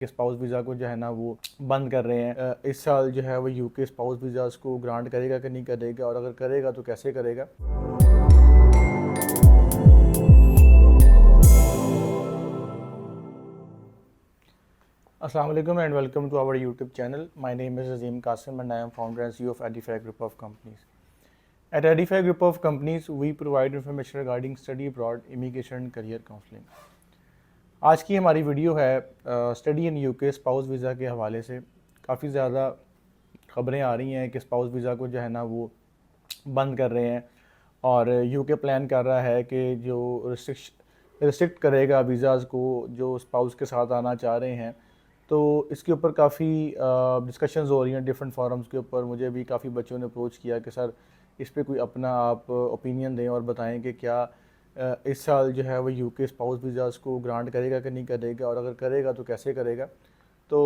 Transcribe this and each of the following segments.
Spouse visa को जो है ना वो बंद कर रहे हैं। इस साल जो है वो यूके स्पाउस वीज़ाज़ को ग्रांट करेगा कि नहीं करेगा, और अगर करेगा तो कैसे करेगा। अस्सलाम वालेकुम and welcome to our YouTube channel. My name is Azeem Qasim and I am founder and CEO of Edify Group of Companies. At Edify Group of Companies, we provide information regarding study abroad, immigration and career counseling. आज की हमारी video है study in UK spouse visa के हवाले से। काफ़ी ज़्यादा ख़बरें आ रही हैं कि स्पाउस वीज़ा को जो है ना वो बंद कर रहे हैं, और यूके प्लान कर रहा है कि जो रिस्ट्रिक्ट करेगा वीज़ाज़ को जो स्पाउस के साथ आना चाह रहे हैं। तो इसके ऊपर काफ़ी डिस्कशंस हो रही हैं डिफरेंट फोरम्स के ऊपर। मुझे भी काफ़ी बच्चों ने अप्रोच किया कि सर इस पे कोई अपना आप ओपिनियन दें और बताएं कि क्या इस साल जो है वो यूके स्पाउस वीज़ाज़ को ग्रांट करेगा कि नहीं करेगा, और अगर करेगा तो कैसे करेगा। तो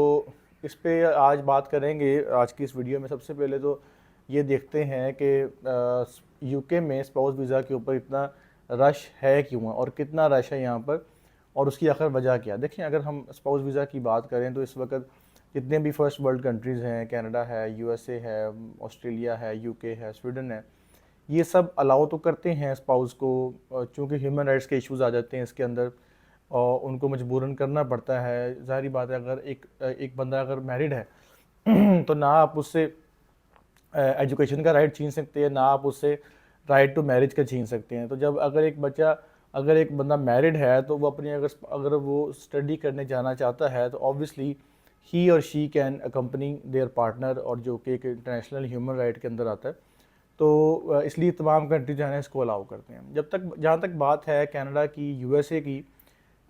इस पे आज बात करेंगे आज की इस वीडियो में। सबसे पहले तो ये देखते हैं कि यूके में स्पाउस वीज़ा के ऊपर इतना रश है क्यों, और कितना रश है यहाँ पर, और उसकी आखिर वजह क्या। देखिए, अगर हम स्पाउस वीज़ा की बात करें तो इस वक्त जितने भी फर्स्ट वर्ल्ड कंट्रीज़ हैं, कनाडा है, USA है, ऑस्ट्रेलिया है, UK है, स्वीडन है, ये सब अलाउ तो करते हैं स्पाउस को। चूँकि ह्यूमन राइट्स के इश्यूज़ आ जाते हैं इसके अंदर और उनको मजबूरन करना पड़ता है। ज़ाहिर बात है, अगर एक बंदा अगर मैरिड है तो ना आप उससे एजुकेशन का राइट छीन सकते हैं, ना आप उससे राइट टू मैरिज का छीन सकते हैं। तो जब अगर एक बंदा मैरिड है तो वो अपनी अगर वो स्टडी करने जाना चाहता है तो ऑब्वियसली ही और she can accompany there partner, और जो कि एक इंटरनेशनल ह्यूमन राइट के अंदर आता है। तो इसलिए तमाम कंट्री जो है ना इसको अलाउ करते हैं। जहाँ तक बात है कनाडा की, USA की,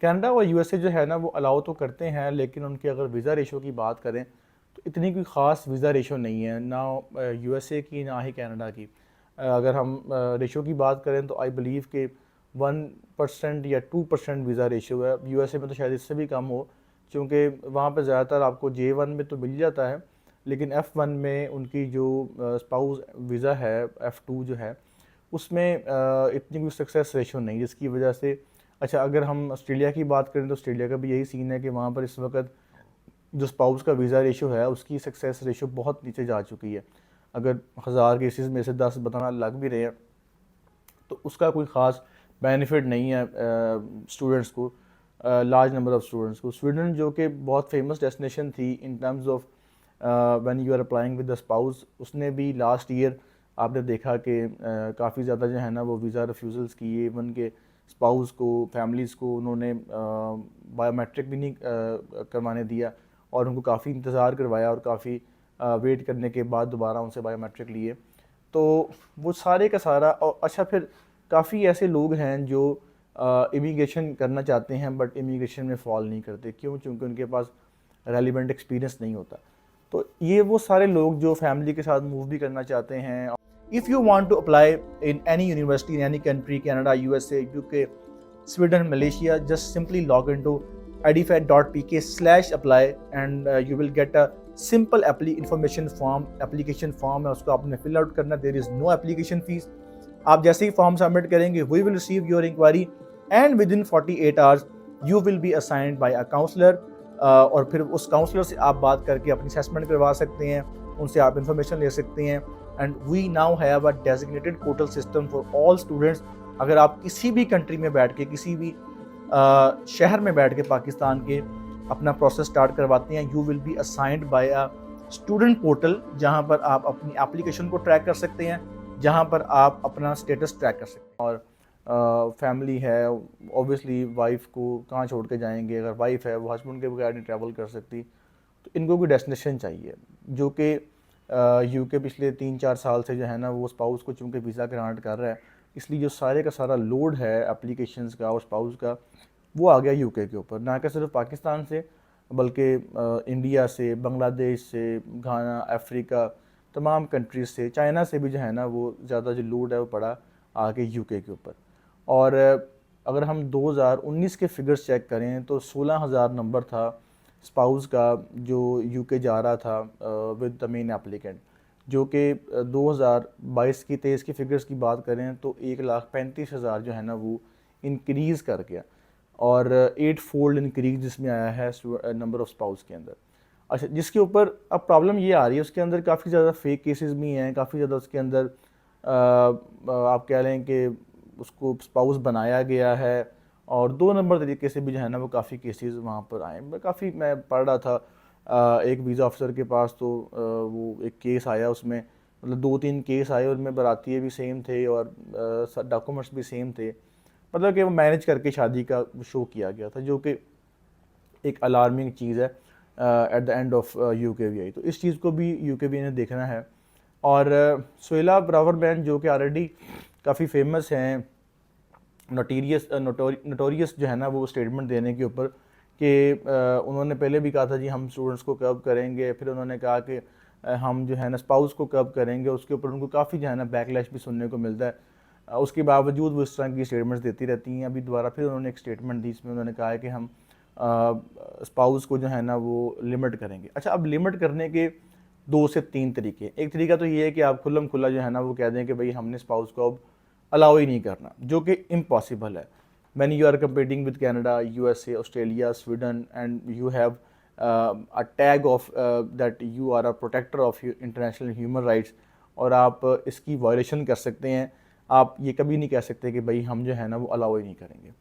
कनाडा और USA जो है ना वो अलाउ तो करते हैं, लेकिन उनकी अगर वीज़ा रेशो की बात करें तो इतनी कोई ख़ास वीज़ा रेशो नहीं है, ना USA की ना ही कनाडा की। अगर हम रेशो की बात करें तो आई बिलीव कि 1% या 2% वीज़ा रेशो है। USA में तो शायद इससे भी कम हो, क्योंकि वहाँ पे ज़्यादातर आपको J1 में तो मिल जाता है, लेकिन F1 में उनकी जो स्पाउस वीज़ा है, F2 जो है, उसमें इतनी कोई सक्सेस रेशो नहीं, जिसकी वजह से अच्छा, अगर हम ऑस्ट्रेलिया की बात करें तो ऑस्ट्रेलिया का भी यही सीन है कि वहाँ पर इस वक्त जो स्पाउस का वीज़ा रेशो है उसकी सक्सेस रेशो बहुत नीचे जा चुकी है। अगर 1000 केसेस में से 10 बताना लग भी रहे हैं तो उसका कोई ख़ास बेनिफिट नहीं है स्टूडेंट्स को, लार्ज नंबर ऑफ़ स्टूडेंट्स को। स्वीडन जो कि बहुत फेमस डेस्टिनेशन थी in terms of when you are applying with the spouse, उसने भी लास्ट ईयर आपने देखा कि काफ़ी ज़्यादा जो है ना वो वीज़ा रिफ्यूज़ल्स किए। इवन के स्पाउस को, फैमिलीज़ को उन्होंने बायोमेट्रिक भी नहीं करवाने दिया, और उनको काफ़ी इंतज़ार करवाया, और काफ़ी वेट करने के बाद दोबारा उनसे बायोमेट्रिक लिए। तो वो सारे का सारा। और अच्छा, फिर काफ़ी ऐसे लोग हैं जो इमिग्रेशन करना चाहते हैं बट इमिग्रेशन में फॉल नहीं करते। क्यों? क्योंकि उनके पास रेलिवेंट एक्सपीरियंस नहीं होता। तो ये वो सारे लोग जो फैमिली के साथ मूव भी करना चाहते हैं। If you want to apply in any university in any country, Canada, USA, UK, Sweden, Malaysia, just simply log into edify.pk/apply and you will get a simple information form, application form है, उसको आपने fill out करना। there is no application fees। आप जैसे ही form submit करेंगे we will receive your inquiry and within 48 hours you will be assigned by a counselor। और फिर उस काउंसलर से आप बात करके अपनी असेसमेंट करवा सकते हैं, उनसे आप इंफॉर्मेशन ले सकते हैं। And we now have a designated portal system for all students. अगर आप किसी भी कंट्री में बैठ के, किसी भी शहर में बैठ के पाकिस्तान के अपना प्रोसेस स्टार्ट करवाते हैं, you will be assigned by a student portal, जहां पर आप अपनी एप्लीकेशन को ट्रैक कर सकते हैं, जहां पर आप अपना स्टेटस ट्रैक कर सकते हैं। और फैमिली है, ऑब्वियसली वाइफ को कहाँ छोड़ के जाएंगे। अगर वाइफ है वो हस्बैंड के बगैर नहीं ट्रैवल कर सकती, तो इनको कोई डेस्टिनेशन चाहिए। जो कि यूके पिछले 3-4 साल से जो है ना वो स्पाउस को चूँकि वीज़ा ग्रांट कर रहा है, इसलिए जो सारे का सारा लोड है एप्लीकेशंस का और स्पाउस का, वो आ गया यूके के ऊपर। ना कि सिर्फ पाकिस्तान से, बल्कि इंडिया से, बांग्लादेश से, घाना, अफ्रीका, तमाम कंट्रीज से, चाइना से भी जो है ना वो ज़्यादा जो लोड है वो पड़ा आके यूके के ऊपर। और अगर हम 2019 के फिगर्स चेक करें तो 16,000 नंबर था स्पाउस का जो यूके जा रहा था विद द मेन एप्लीकेंट, जो कि 2022 की 23 की फिगर्स की बात करें तो 1,35,000 जो है ना वो इंक्रीज़ कर गया। और 8 फोल्ड इंक्रीज इसमें आया है नंबर ऑफ स्पाउस के अंदर। अच्छा, जिसके ऊपर अब प्रॉब्लम ये आ रही है, उसके अंदर काफ़ी ज़्यादा फेक केसेस भी हैं, काफ़ी ज़्यादा उसके अंदर आप कह लें कि उसको स्पाउस बनाया गया है, और 2 नंबर तरीके से भी जो है ना वो काफ़ी केसेस वहाँ पर आए। मैं पढ़ रहा था एक वीज़ा ऑफिसर के पास, तो वो एक केस आया, उसमें मतलब 2-3 केस आए, उनमें बारातिये भी सेम थे और डॉक्यूमेंट्स भी सेम थे। मतलब कि वो मैनेज करके शादी का शो किया गया था, जो कि एक अलार्मिंग चीज़ है एट द एंड ऑफ यूकेवीआई। तो इस चीज़ को भी यूकेवीआई ने देखना है। और सोहेला ब्रावरमैन जो कि ऑलरेडी काफ़ी फेमस हैं, नोटोरियस जो है ना वो स्टेटमेंट देने के ऊपर, कि उन्होंने पहले भी कहा था जी हम स्टूडेंट्स को कर्व करेंगे, फिर उन्होंने कहा कि हम जो है ना स्पाउस को कर्व करेंगे। उसके ऊपर उनको काफ़ी जो है ना बैकलैश भी सुनने को मिलता है। उसके बावजूद वो इस तरह की स्टेटमेंट्स देती रहती हैं। अभी दोबारा फिर उन्होंने एक स्टेटमेंट दी, इसमें उन्होंने कहा है कि हम स्पाउस को जो है ना वो लिमिट करेंगे। अच्छा, अब लिमिट करने के 2 से 3 तरीके। एक तरीका तो ये है कि आप खुल्लम खुल्ला जो है ना वो कह दें कि भाई हमने स्पाउस को अब अलाउ ही नहीं करना, जो कि इम्पॉसिबल है। When you are competing with Canada, USA, Australia, Sweden, and you have a tag of that you are a protector of international human rights, और आप इसकी वायलेशन कर सकते हैं, आप ये कभी नहीं कह सकते कि भाई हम जो है ना वो अलाउ ही नहीं करेंगे।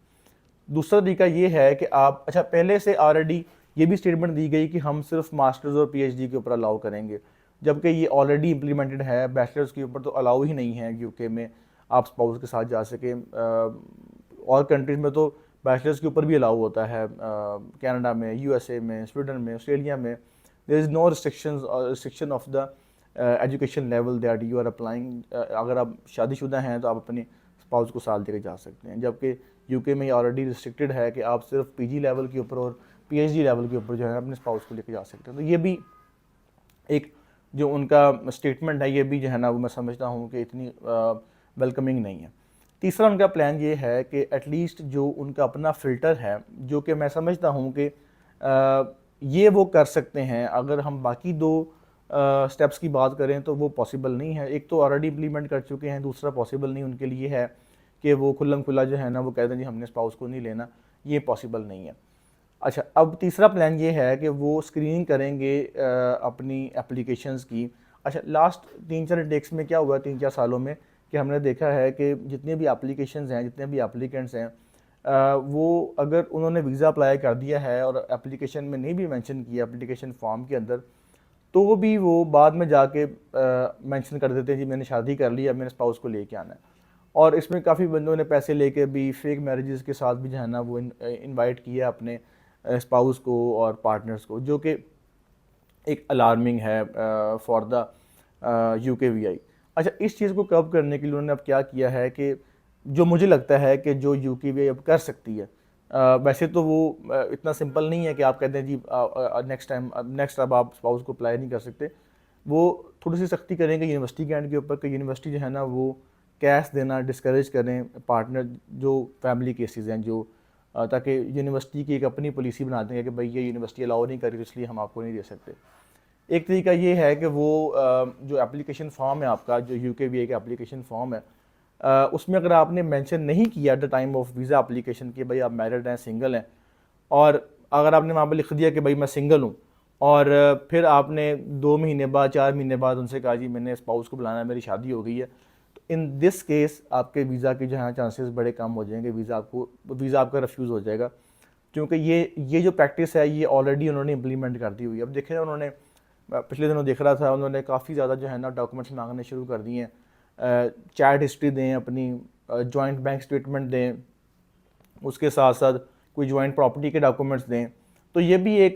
दूसरा तरीका ये है कि आप, अच्छा पहले से ऑलरेडी ये भी स्टेटमेंट दी गई कि हम सिर्फ मास्टर्स और पीएचडी के ऊपर अलाउ करेंगे, जबकि ये ऑलरेडी इम्प्लीमेंटेड है। बैचलर्स के ऊपर तो अलाउ ही नहीं है यूके में आप स्पाउस के साथ जा सके। और कंट्रीज़ में तो बैचलर्स के ऊपर भी अलाउ होता है, कनाडा में, यूएसए में, स्वीडन में, ऑस्ट्रेलिया में। There is no restriction of the education level that you are applying. अगर आप शादीशुदा हैं तो आप अपने स्पाउस को साथ लेकर जा सकते हैं, जबकि यूके में ऑलरेडी रिस्ट्रिक्टेड है कि आप सिर्फ पीजी लेवल के ऊपर और पीएचडी लेवल के ऊपर जो है अपने स्पाउस को लेकर जा सकते हैं। तो ये भी एक जो उनका स्टेटमेंट है, ये भी जो है ना वो मैं समझता हूँ कि इतनी वेलकमिंग नहीं है। तीसरा उनका प्लान ये है कि एटलीस्ट जो उनका अपना फ़िल्टर है, जो कि मैं समझता हूँ कि ये वो कर सकते हैं। अगर हम बाकी 2 स्टेप्स की बात करें तो वो पॉसिबल नहीं है। एक तो ऑलरेडी इम्प्लीमेंट कर चुके हैं, दूसरा पॉसिबल नहीं उनके लिए है कि वो खुल्लम खुल्ला जो है ना वो कहते हैं जी हमने स्पाउस को नहीं लेना, ये पॉसिबल नहीं है। अच्छा, अब तीसरा प्लान ये है कि वो स्क्रीनिंग करेंगे अपनी एप्लीकेशंस की। अच्छा, लास्ट 3-4 इंटेक्स में क्या हुआ 3-4 सालों में, कि हमने देखा है कि जितने भी एप्लीकेशंस हैं, जितने भी एप्लीकेंट्स हैं, वो अगर उन्होंने वीज़ा अप्लाई कर दिया है और एप्लीकेशन में नहीं भी मेंशन किया एप्लीकेशन फॉर्म के अंदर, तो भी वो बाद में जाके मेंशन कर देते हैं जी मैंने शादी कर ली, अब मैंने स्पाउस को लेके आना है। और इसमें काफ़ी बंदों ने पैसे लेके भी फेक मैरिजेस के साथ भी जो है ना वो इनवाइट किया अपने स्पाउस को और पार्टनर्स को, जो कि एक अलार्मिंग है फॉर द यूकेवीआई। अच्छा, इस चीज़ को कव करने के लिए उन्होंने अब क्या किया है कि जो मुझे लगता है कि जो यूकेवीआई अब कर सकती है, वैसे तो वो इतना सिंपल नहीं है कि आप कहते हैं जी नेक्स्ट अब आप स्पाउस को अप्लाई नहीं कर सकते। वो थोड़ी सी सख्ती करेंगे यूनिवर्सिटी के एंड के ऊपर कि यूनिवर्सिटी जो है ना वो कैश देना डिस्करेज करें पार्टनर जो फैमिली केसेस हैं, जो ताकि यूनिवर्सिटी की एक अपनी पॉलिसी बना देंगे कि भाई ये यूनिवर्सिटी अलाउ नहीं करी तो इसलिए हम आपको नहीं दे सकते। एक तरीका ये है कि वो जो एप्लीकेशन फॉर्म है आपका, जो यूकेवीआई का एप्लीकेशन फॉर्म है, उसमें अगर आपने मेंशन नहीं किया at the time of visa application कि भाई आप मैरिड हैं, सिंगल हैं, और अगर आपने वहाँ पर लिख दिया कि भाई मैं सिंगल हूँ, और फिर आपने 2 महीने बाद, 4 महीने बाद उनसे कहा जी मैंने स्पाउस को बुलाना है, मेरी शादी हो गई है, तो इन दिस केस आपके वीज़ा के जो है चांसेस बड़े कम हो जाएंगे, वीज़ा आपका रिफ्यूज़ हो जाएगा, क्योंकि ये जो प्रैक्टिस है ये ऑलरेडी उन्होंने इम्प्लीमेंट कर दी हुई है। अब देखें, उन्होंने पिछले दिनों देख रहा था, उन्होंने काफ़ी ज़्यादा जो है ना डॉक्यूमेंट्स मांगने शुरू कर दिए हैं। चैट हिस्ट्री दें अपनी, जॉइंट बैंक स्टेटमेंट दें, उसके साथ साथ कोई जॉइंट प्रॉपर्टी के डॉक्यूमेंट्स दें। तो ये भी एक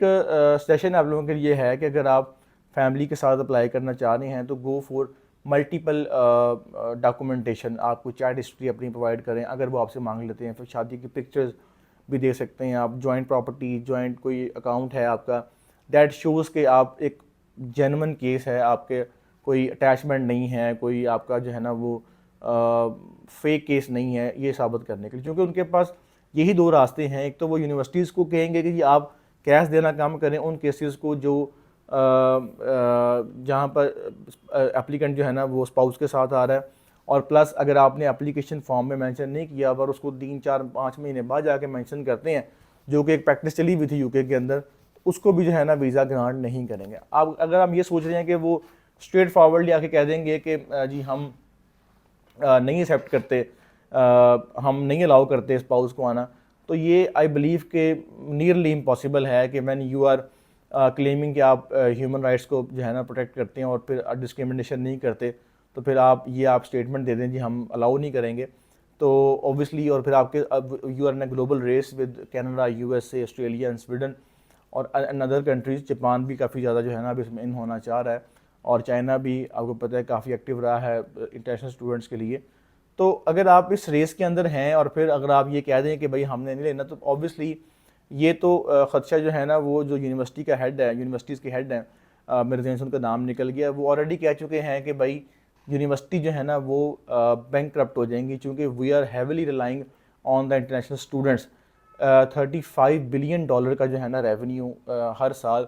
सेशन आप लोगों के लिए है कि अगर आप फैमिली के साथ अप्लाई करना चाह रहे हैं तो गो फॉर मल्टीपल डॉक्यूमेंटेशन। आपको चैट हिस्ट्री अपनी प्रोवाइड करें, अगर वो आपसे मांग लेते हैं, फिर शादी की पिक्चर्स भी दे सकते हैं आप, जॉइंट प्रॉपर्टी, जॉइंट कोई अकाउंट है आपका, दैट शोज़ के आप एक जेन्युइन केस है, आपके कोई अटैचमेंट नहीं है, कोई आपका जो है ना वो फेक केस नहीं है, ये साबित करने के लिए। क्योंकि उनके पास यही 2 रास्ते हैं। एक तो वो यूनिवर्सिटीज़ को कहेंगे कि आप कैश देना कम करें उन केसेस को जो जहाँ पर एप्लीकेंट जो है ना वो स्पाउस के साथ आ रहा है, और प्लस अगर आपने एप्लीकेशन फॉर्म में मेंशन नहीं किया और उसको 3-4-5 महीने बाद जाके मेंशन करते हैं, जो कि एक प्रैक्टिस चली हुई थी यूके के अंदर, उसको भी जो है ना वीज़ा ग्रांट नहीं करेंगे। अब अगर हम ये सोच रहे हैं कि वो स्ट्रेट फॉरवर्डली आके कह देंगे कि जी हम नहीं एक्सेप्ट करते, हम नहीं अलाउ करते स्पाउस को आना, तो ये आई बिलीव के नियरली इम्पॉसिबल है कि व्हेन यू आर क्लेमिंग कि आप ह्यूमन राइट्स को जो है ना प्रोटेक्ट करते हैं और फिर डिस्क्रिमिनेशन नहीं करते, तो फिर आप स्टेटमेंट दे दें जी हम अलाउ नहीं करेंगे, तो ऑब्वियसली और फिर आपके अब you are in a global race with Canada, USA, Australia and Sweden और अनदर कंट्रीज़। जापान भी काफ़ी ज़्यादा जो है ना अभी इसमें इन होना चाह रहा है, और चाइना भी आपको पता है काफ़ी एक्टिव रहा है इंटरनेशनल स्टूडेंट्स के लिए। तो अगर आप इस रेस के अंदर हैं और फिर अगर आप ये कह दें कि भाई हमने नहीं लेना, तो ऑब्वियसली ये तो ख़दशा जो है ना, वो जो यूनिवर्सिटी का हेड है, यूनिवर्सिटीज़ के हेड हैं, मेरे जहन से उनका नाम निकल गया, वो ऑलरेडी कह चुके हैं कि भाई यूनिवर्सिटी जो है ना वो बैंकक्रप्ट हो जाएंगी, क्योंकि we are heavily relying on the international students. $35 billion का जो है ना रेवेन्यू हर साल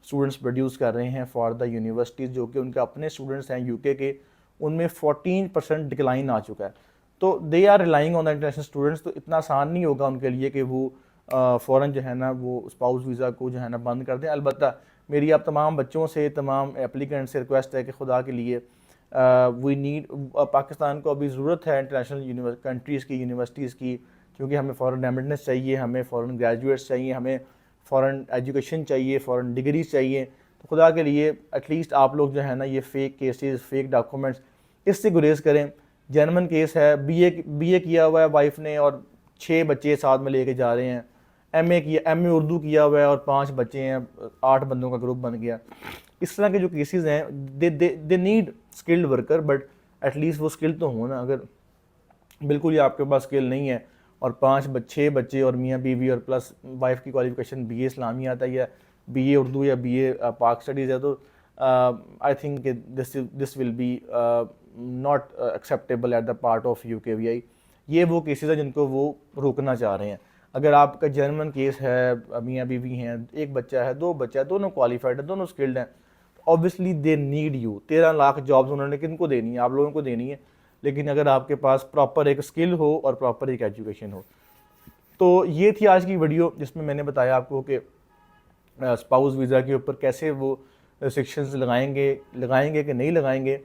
स्टूडेंट्स प्रोड्यूस कर रहे हैं फॉर द यूनिवर्सिटीज़, जो कि उनके अपने स्टूडेंट्स हैं यूके के, उनमें 14% डिक्लाइन आ चुका है। तो they are relying on the international students, तो इतना आसान नहीं होगा उनके लिए कि वो फ़ौरन जो है ना वो स्पाउस वीज़ा को जो है ना बंद कर दें। अलबत्ता मेरी आप तमाम बच्चों से, तमाम एप्लीकेंट से रिक्वेस्ट है कि खुदा के लिए वी नीड, पाकिस्तान को अभी ज़रूरत है इंटरनेशनल कंट्रीज़ की यूनिवर्सिटीज़ की, क्योंकि हमें फ़ॉरेन रेमिटेंस चाहिए, हमें फ़ॉरेन ग्रेजुएट्स चाहिए, हमें फ़ॉरेन एजुकेशन चाहिए, फ़ॉरेन डिग्रीज चाहिए। तो खुदा के लिए एटलीस्ट आप लोग जो है ना ये फ़ेक केसेस, फेक डॉक्यूमेंट्स, इससे गुरेज करें। जेनवन केस है, बीए किया हुआ है वाइफ ने और 6 बच्चे साथ में लेके जा रहे हैं, एमए उर्दू किया हुआ है और 5 बच्चे हैं, 8 बंदों का ग्रुप बन गया। इस तरह के जो केसेस हैं, they need skilled worker, but at least वो स्किल तो हो ना। अगर बिल्कुल ही आपके पास स्किल नहीं है और 6 बच्चे और मियाँ बीवी और प्लस वाइफ की क्वालिफिकेशन बीए इस्लामिया आता है या बीए उर्दू या बीए पाक स्टडीज़ है, तो I think this will be not acceptable at the part of UKVI. ये वो केसेस हैं जिनको वो रोकना चाह रहे हैं। अगर आपका जर्मन केस है, मियाँ बीवी हैं, एक बच्चा है, 2 बच्चा है, दोनों क्वालिफाइड है, दोनों स्किल्ड हैं, obviously they need you. 13 lakh jobs उन्होंने किनको देनी है? आप लोगों को देनी है। लेकिन अगर आपके पास प्रॉपर एक स्किल हो और प्रॉपर एक एजुकेशन हो। तो ये थी आज की वीडियो, जिसमें मैंने बताया आपको कि स्पाउस वीज़ा के ऊपर कैसे वो रिस्ट्रिक्शंस लगाएंगे कि नहीं लगाएंगे।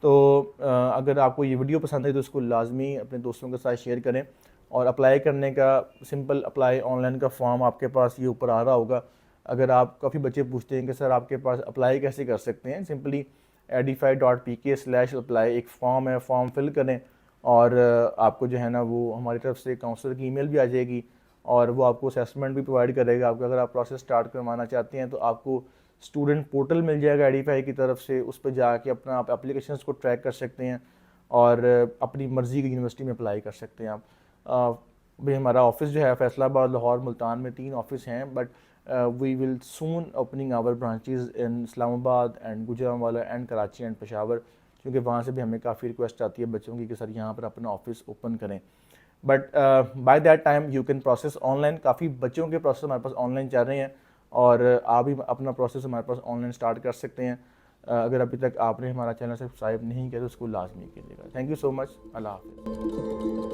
तो अगर आपको ये वीडियो पसंद आई तो इसको लाजमी अपने दोस्तों के साथ शेयर करें, और अप्लाई करने का सिंपल अप्लाई ऑनलाइन का फॉर्म आपके पास ये ऊपर आ रहा होगा। अगर आप, काफ़ी बच्चे पूछते हैं कि सर आपके पास अप्लाई कैसे कर सकते हैं, सिंपली edify.pk/apply एक फॉर्म है, फॉर्म फिल करें और आपको जो है ना वो हमारी तरफ से काउंसलर की ईमेल भी आ जाएगी और वो आपको असेसमेंट भी प्रोवाइड करेगा। आपको अगर आप प्रोसेस स्टार्ट करवाना चाहते हैं तो आपको स्टूडेंट पोर्टल मिल जाएगा एडिफाई की तरफ से, उस पर जाके अपना आप एप्लीकेशंस को ट्रैक कर सकते हैं और अपनी मर्ज़ी की यूनिवर्सिटी में अप्लाई कर सकते हैं आप। भाई हमारा ऑफिस जो है फैसलाबाद, लाहौर, मुल्तान में 3 ऑफिस हैं, but we will soon opening our branches in Islamabad and Gujranwala and Karachi and Peshawar, क्योंकि वहाँ से भी हमें काफ़ी रिक्वेस्ट आती है बच्चों की कि सर यहाँ पर अपना ऑफिस ओपन करें। But by that time you can process online. काफ़ी बच्चों के प्रोसेस हमारे पास ऑनलाइन चल रहे हैं और आप भी अपना प्रोसेस हमारे पास ऑनलाइन स्टार्ट कर सकते हैं। अगर अभी तक आपने हमारा चैनल सब्सक्राइब नहीं किया तो उसको लाजमी कीजिएगा। Thank you so much. अल्लाह हाफ़िज़।